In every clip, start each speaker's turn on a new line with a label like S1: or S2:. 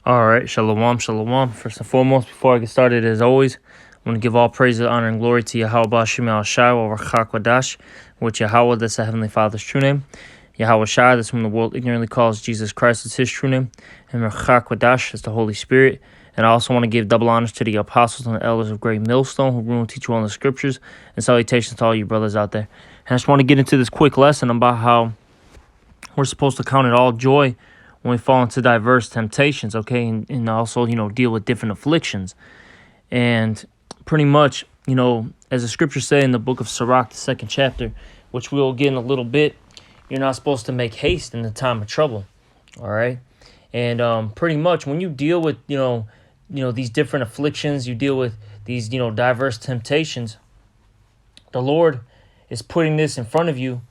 S1: All right, shalom, shalom. First and foremost, before I get started, as always, I want to give all praise, honor, and glory to Yahweh Bashim Al Shai or Chakwadash, which Yahweh, that's the Heavenly Father's true name. Yahweh Shai, that's whom the world ignorantly calls Jesus Christ, is his true name. And Chakwadash is the Holy Spirit. And I also want to give double honors to the apostles and the elders of Great Millstone who grew and teach you all the scriptures. And salutations to all you brothers out there. And I just want to get into this quick lesson about how we're supposed to count it all joy when we fall into diverse temptations, okay? And also, deal with different afflictions. And pretty much, as the scriptures say in the book of Sirach, the 2nd chapter, which we'll get in a little bit, you're not supposed to make haste in the time of trouble, all right? And pretty much when you deal with, these different afflictions, you deal with these, diverse temptations, the Lord is putting this in front of you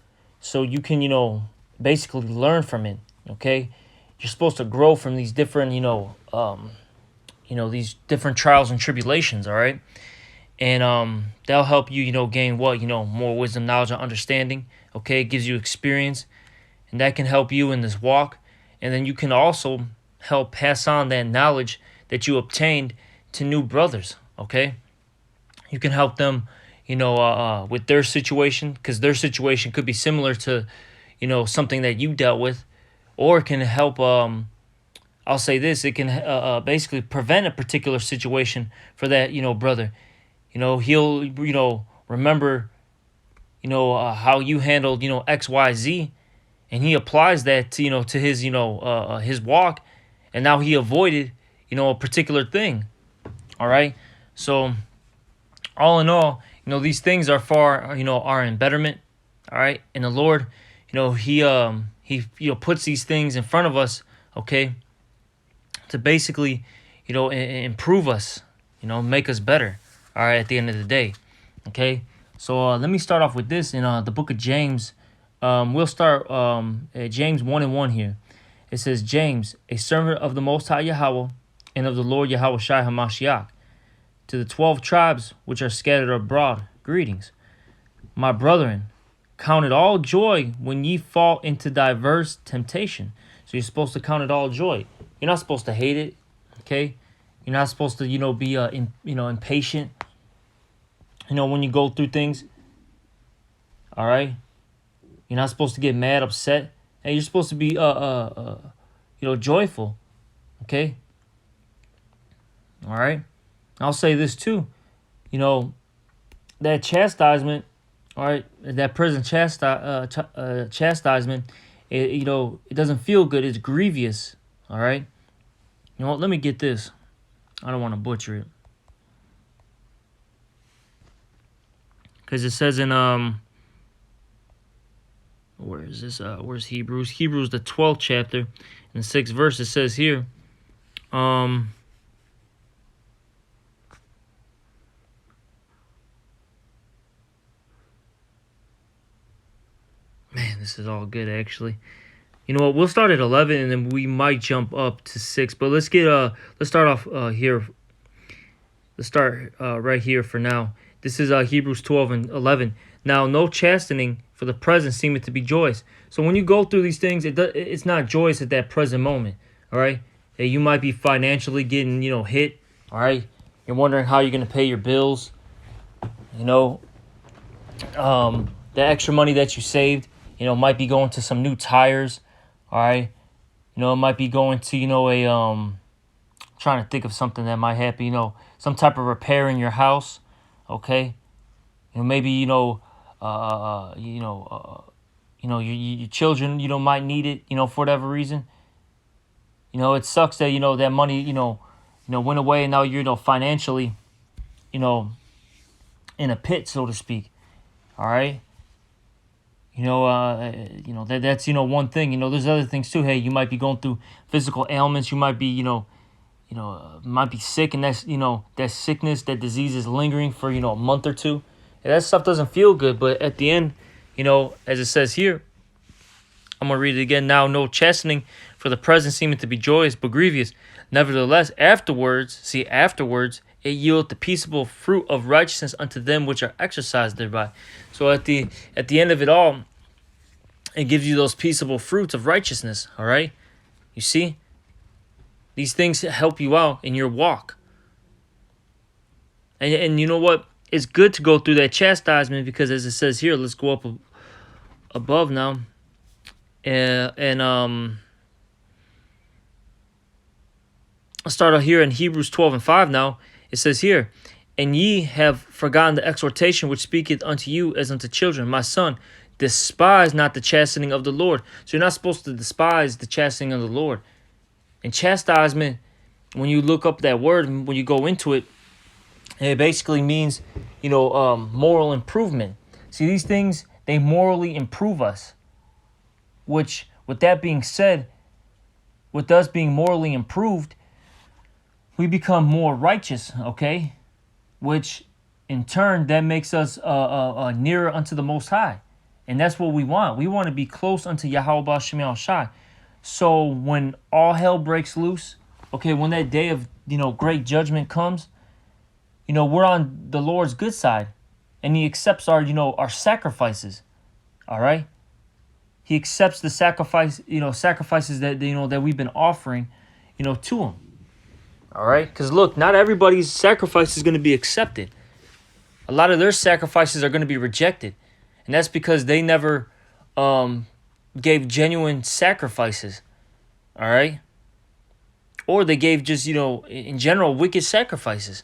S1: so you can, basically learn from it, okay? You're supposed to grow from these different, these different trials and tribulations, all right? And that'll help you, gain what? More wisdom, knowledge, and understanding, okay? It gives you experience, and that can help you in this walk. And then you can also help pass on that knowledge that you obtained to new brothers, okay? You can help them, with their situation, because their situation could be similar to, something that you dealt with, or it can help, I'll say this, it can basically prevent a particular situation for that, brother. He'll, remember, how you handled, X, Y, Z, and he applies that to, to his, his walk, and now he avoided, a particular thing. All right. So all in all, these things are are in betterment. All right. And the Lord, he puts these things in front of us, okay, to basically, improve us, make us better. All right. At the end of the day. Okay. So let me start off with this in the book of James. We'll start at James 1:1 here. It says, James, a servant of the Most High Yahweh and of the Lord Yahweh Shai HaMashiach, to the 12 tribes which are scattered abroad, greetings. My brethren, count it all joy when ye fall into diverse temptation. So you're supposed to count it all joy. You're not supposed to hate it, okay? You're not supposed to, be impatient, when you go through things, all right? You're not supposed to get mad, upset. And you're supposed to be, joyful, okay? All right? I'll say this too, that chastisement, all right, that prison chastisement, it doesn't feel good. It's grievous, all right? You know what? Let me get this. I don't want to butcher it. Because it says in, where is this? Where's Hebrews? Hebrews, the 12th chapter, in the 6th verse, it says here, man, this is all good, actually. You know what? We'll start at 11, and then we might jump up to 6. But let's start off here. Let's start right here for now. This is Hebrews 12:11. Now, no chastening for the present seemeth to be joyous. So when you go through these things, it's not joyous at that present moment. All right, you might be financially getting hit. All right, you're wondering how you're gonna pay your bills. The extra money that you saved, might be going to some new tires. All right, it might be going to trying to think of something that might happen. Some type of repair in your house. Okay, maybe your children might need it for whatever reason. It sucks that that money went away, and now you're financially in a pit, so to speak. All right. That's one thing. There's other things too. Hey, you might be going through physical ailments. You might be might be sick, and that's that sickness, that disease is lingering for a month or two. And that stuff doesn't feel good, but at the end, as it says here, I'm gonna read it again. Now, no chastening for the present seemeth to be joyous, but grievous. Nevertheless, afterwards, it yieldeth the peaceable fruit of righteousness unto them which are exercised thereby. So at the end of it all, it gives you those peaceable fruits of righteousness. All right, you see. These things help you out in your walk. And you know what? It's good to go through that chastisement because, as it says here, let's go up above now. And I'll start out here in Hebrews 12:5 now. It says here, and ye have forgotten the exhortation which speaketh unto you as unto children. My son, despise not the chastening of the Lord. So you're not supposed to despise the chastening of the Lord. And chastisement, when you look up that word, when you go into it, it basically means, moral improvement. See, these things, they morally improve us. Which, with that being said, with us being morally improved, we become more righteous, okay? Which, in turn, that makes us nearer unto the Most High. And that's what we want. We want to be close unto Yahweh B'Shem Shai. So when all hell breaks loose, okay, when that day of, great judgment comes, we're on the Lord's good side. And he accepts our sacrifices. All right? He accepts the sacrifices that we've been offering, to him. All right? Because look, not everybody's sacrifice is going to be accepted. A lot of their sacrifices are going to be rejected. And that's because they never gave genuine sacrifices. All right? Or they gave just, in general, wicked sacrifices.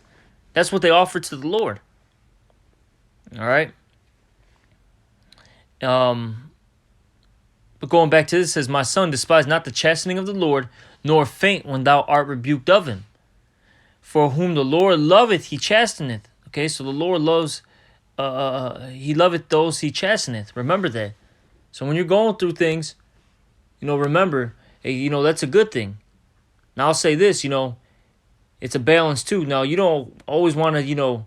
S1: That's what they offered to the Lord. All right? But going back to this, it says, my son, despise not the chastening of the Lord, nor faint when thou art rebuked of him. For whom the Lord loveth, he chasteneth. Okay, so the Lord loves, he loveth those he chasteneth. Remember that. So when you're going through things, remember, hey, that's a good thing. Now I'll say this, it's a balance too. Now you don't always want to,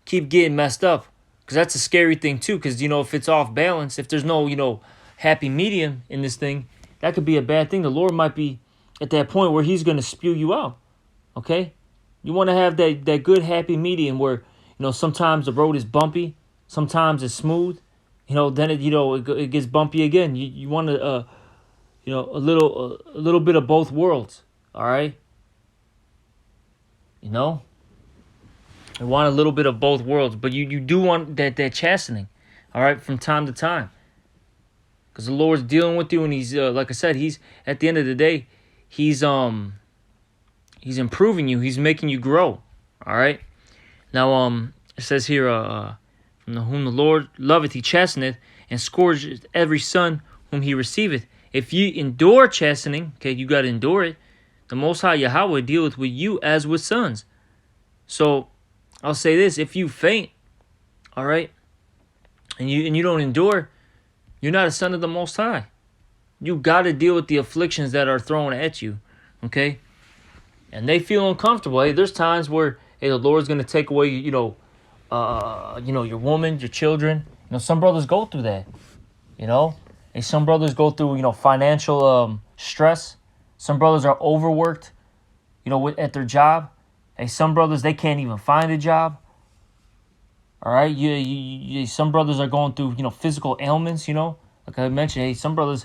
S1: keep getting messed up. Because that's a scary thing too. Because, if it's off balance, if there's no, happy medium in this thing, that could be a bad thing. The Lord might be at that point where he's going to spew you out. Okay? You want to have that good happy medium where, sometimes the road is bumpy, sometimes it's smooth, then it gets bumpy again. You want to, a little bit of both worlds. All right? You want a little bit of both worlds, but you do want that chastening, all right, from time to time. Because the Lord's dealing with you, and he's, like I said, he's, at the end of the day, he's improving you. He's making you grow, all right? Now, it says here, from whom the Lord loveth, he chasteneth, and scourgeth every son whom he receiveth. If ye endure chastening, okay, you got to endure it, the Most High Yahweh dealeth with you as with sons. So, I'll say this, if you faint, all right, and you don't endure, you're not a son of the Most High. You got to deal with the afflictions that are thrown at you, okay? And they feel uncomfortable. Hey, there's times where, hey, the Lord's going to take away, your woman, your children. Some brothers go through that, And some brothers go through, financial stress. Some brothers are overworked, at their job. Hey, some brothers, they can't even find a job. All right, some brothers are going through, physical ailments, like I mentioned. Hey, some brothers,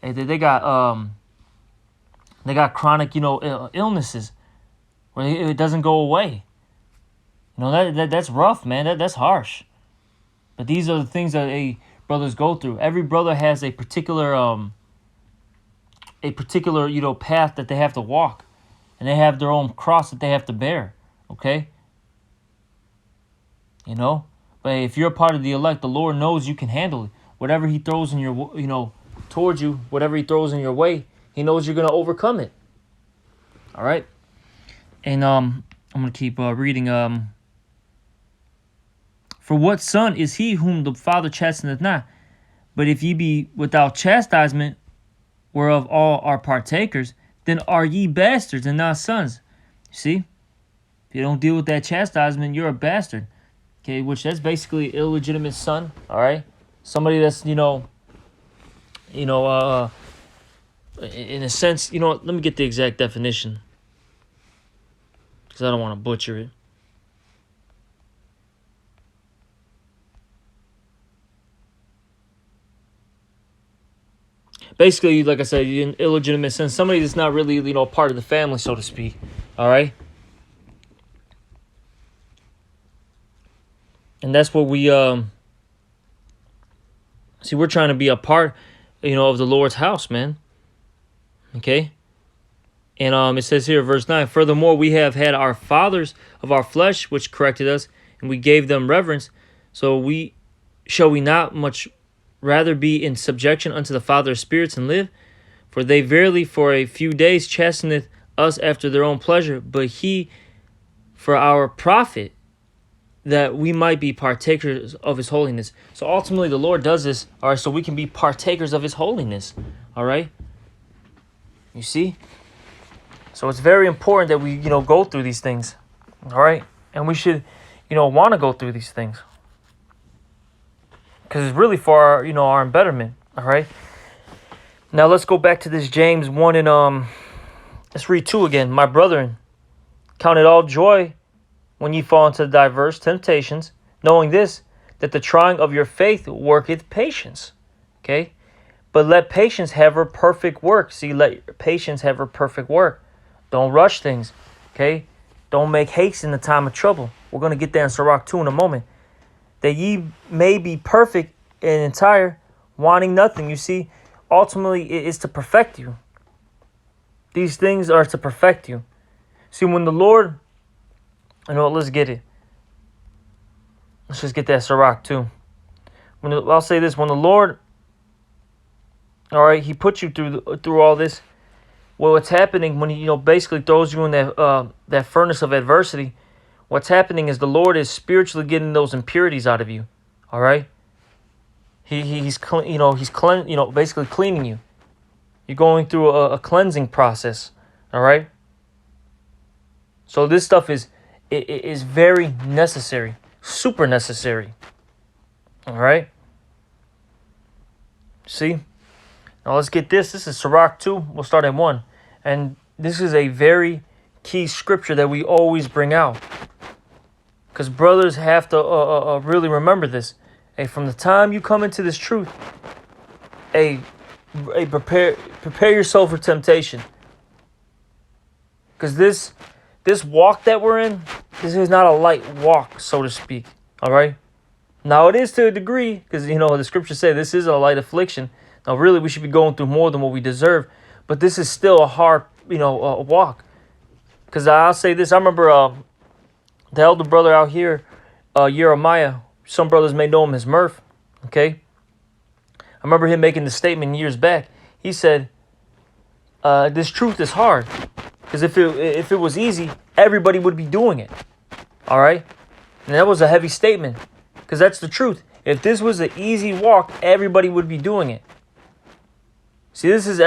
S1: hey, they got chronic, illnesses where it doesn't go away. That's rough, man. That's harsh. But these are the things that brothers go through. Every brother has a particular path that they have to walk, and they have their own cross that they have to bear. Okay. But if you're a part of the elect, the Lord knows you can handle it. Whatever he throws in your, towards you, whatever he throws in your way, he knows you're going to overcome it. All right. And I'm going to keep reading. For what son is he whom the Father chasteneth not? But if ye be without chastisement, whereof all are partakers, then are ye bastards and not sons. See? If you don't deal with that chastisement, you're a bastard. Okay, which that's basically illegitimate son, all right? Somebody that's, in a sense, let me get the exact definition, because I don't want to butcher it. basically, like I said, in illegitimate sense, somebody that's not really, part of the family, so to speak. All right. And that's what we see. We're trying to be a part, of the Lord's house, man. Okay. And it says here, verse 9, furthermore, we have had our fathers of our flesh, which corrected us, and we gave them reverence. So shall we not much rather be in subjection unto the Father of spirits and live? For they verily for a few days chasteneth us after their own pleasure, but he for our profit, that we might be partakers of his holiness. So ultimately the Lord does this, all right, so we can be partakers of his holiness, all right? You see? So it's very important that we, go through these things, all right? And we should, want to go through these things. Because it's really for our, our betterment, all right? Now let's go back to this James 1 and let's read 2 again. My brethren, count it all joy when ye fall into diverse temptations, knowing this, that the trying of your faith worketh patience. Okay? But let patience have her perfect work. See, let patience have her perfect work. Don't rush things. Okay? Don't make haste in the time of trouble. We're going to get there in Sirach 2 in a moment. That ye may be perfect and entire, wanting nothing. You see, ultimately it is to perfect you. These things are to perfect you. See, when the Lord... let's get it. Let's just get that Sirach too. I'll say this: when the Lord, all right, He puts you through all this. Well, what's happening when He, basically throws you in that furnace of adversity? What's happening is the Lord is spiritually getting those impurities out of you. All right. He's basically cleaning you. You're going through a cleansing process. All right. So this stuff is very necessary, super necessary. All right. See? Now let's get this. This is Sirach 2. We'll start at 1. And this is a very key scripture that we always bring out. Because brothers have to really remember this. Hey, from the time you come into this truth, prepare yourself for temptation. Because this walk that we're in, this is not a light walk, so to speak. All right? Now, it is to a degree, because, the scriptures say this is a light affliction. Now, really, we should be going through more than what we deserve. But this is still a hard, walk. Because I'll say this. I remember the elder brother out here, Jeremiah. Some brothers may know him as Murph. Okay? I remember him making the statement years back. He said, this truth is hard. Because if it was easy, everybody would be doing it. All right? And that was a heavy statement. Because that's the truth. If this was an easy walk, everybody would be doing it. See, this is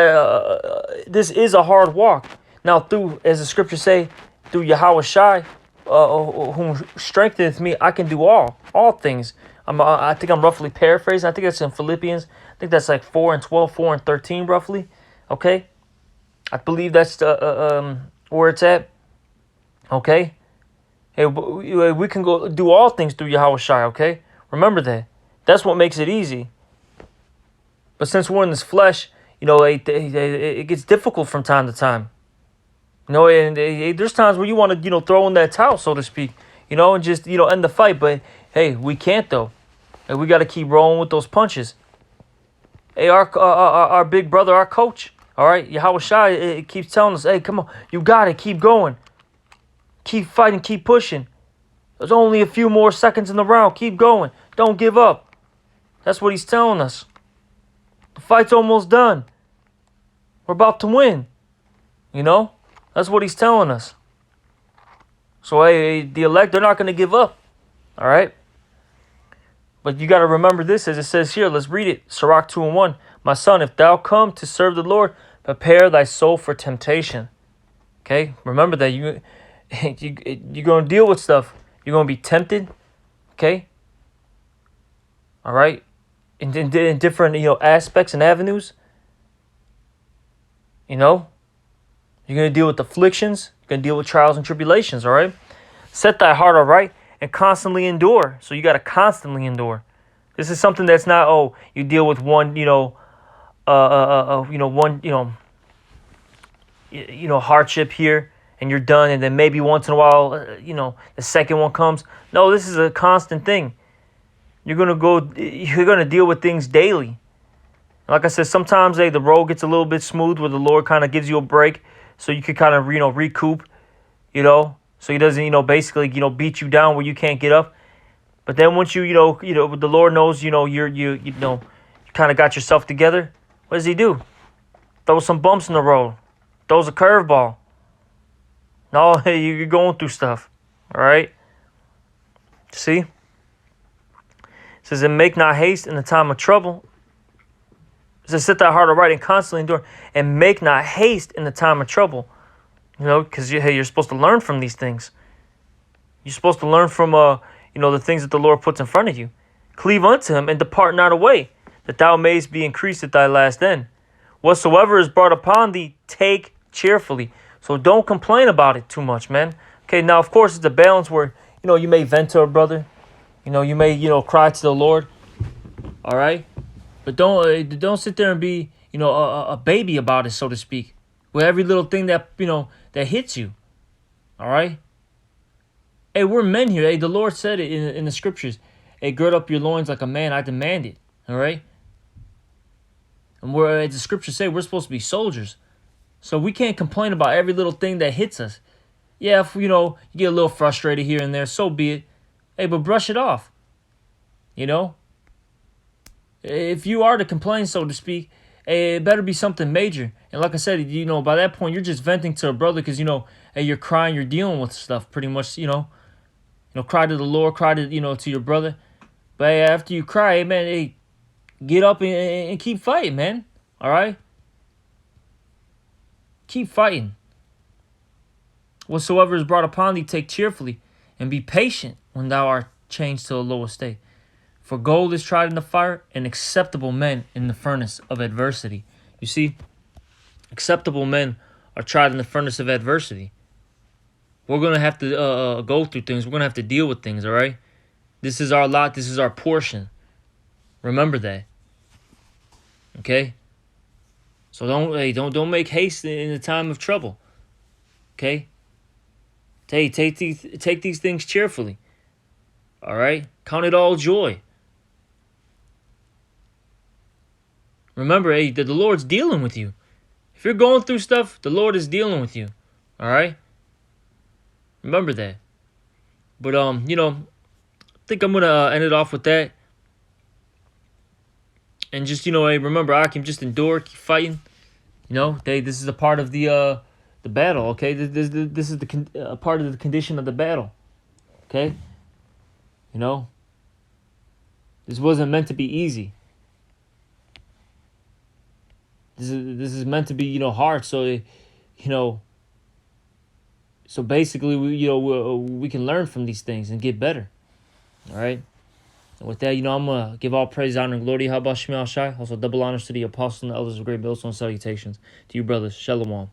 S1: a hard walk. Now, as the scriptures say, through Yahweh Shai, whom strengtheneth me, I can do all things. I think I'm roughly paraphrasing. I think that's in Philippians. I think that's like 4 and 12, 4 and 13, roughly. Okay? I believe that's the where it's at. Okay? Hey, we can go do all things through Yahweh Shai, okay? Remember that. That's what makes it easy. But since we're in this flesh, it gets difficult from time to time. And there's times where you want to, throw in that towel, so to speak, and just, end the fight. But, hey, we can't, though. And we got to keep rolling with those punches. Hey, our big brother, our coach, all right, Yahweh Shai, it keeps telling us, hey, come on, you got it, keep going. Keep fighting, keep pushing. There's only a few more seconds in the round. Keep going. Don't give up. That's what he's telling us. The fight's almost done. We're about to win. That's what he's telling us. So, hey, the elect, they're not going to give up. All right? But you got to remember this as it says here. Let's read it. Sirach 2 and 1. My son, if thou come to serve the Lord, prepare thy soul for temptation. Okay? Remember that you're going to deal with stuff. You're going to be tempted. Okay? All right? In different, aspects and avenues. You're going to deal with afflictions. You're going to deal with trials and tribulations, all right? Set thy heart aright and constantly endure. So you got to constantly endure. This is something that's not, you deal with one, one, hardship here, and you're done, and then maybe once in a while, the second one comes. No, this is a constant thing. You're gonna deal with things daily. Like I said, sometimes the road gets a little bit smooth where the Lord kind of gives you a break, so you can kind of recoup, so He doesn't basically beat you down where you can't get up. But then once the Lord knows you kind of got yourself together. What does He do? Throw some bumps in the road, throws a curveball. No, you're going through stuff. All right. See. It says, and make not haste in the time of trouble. It says, set thy heart aright and constantly endure, and make not haste in the time of trouble. Because you're supposed to learn from these things. You're supposed to learn from the things that the Lord puts in front of you. Cleave unto Him and depart not away, that thou mayest be increased at thy last end. Whatsoever is brought upon thee, take cheerfully. So don't complain about it too much, man. Okay, now of course it's a balance where you may vent to a brother. You may cry to the Lord. All right, but don't sit there and be a baby about it, so to speak, with every little thing that that hits you. All right. Hey, we're men here. Hey, the Lord said it in the scriptures. Hey, gird up your loins like a man. I demand it. All right. And as the scriptures say, we're supposed to be soldiers. So we can't complain about every little thing that hits us. Yeah, if you get a little frustrated here and there, so be it. Hey, but brush it off. If you are to complain, so to speak, hey, it better be something major. And like I said, by that point, you're just venting to a brother because, hey, you're crying, you're dealing with stuff pretty much, cry to the Lord, cry to, to your brother. But hey, after you cry, hey, man, hey, get up and keep fighting, man. All right? Keep fighting. Whatsoever is brought upon thee, take cheerfully, and be patient when thou art changed to a low estate. For gold is tried in the fire, and acceptable men in the furnace of adversity. You see, acceptable men are tried in the furnace of adversity. We're going to have to go through things. We're going to have to deal with things, all right? This is our lot. This is our portion. Remember that. Okay? So don't make haste in the time of trouble. Okay? Take these things cheerfully. All right? Count it all joy. Remember, hey, the Lord's dealing with you. If you're going through stuff, the Lord is dealing with you. All right? Remember that. But I think I'm gonna end it off with that. And just hey, remember, I can just endure, keep fighting. This is a part of the battle. Okay, this is a part of the condition of the battle. Okay, this wasn't meant to be easy. This is meant to be hard. So so basically we can learn from these things and get better. All right. And with that, I'm going to give all praise, honor, and glory. How about Shemel Shai? Also double honors to the apostles and the elders of great millstone. Salutations to you, brothers. Shalom.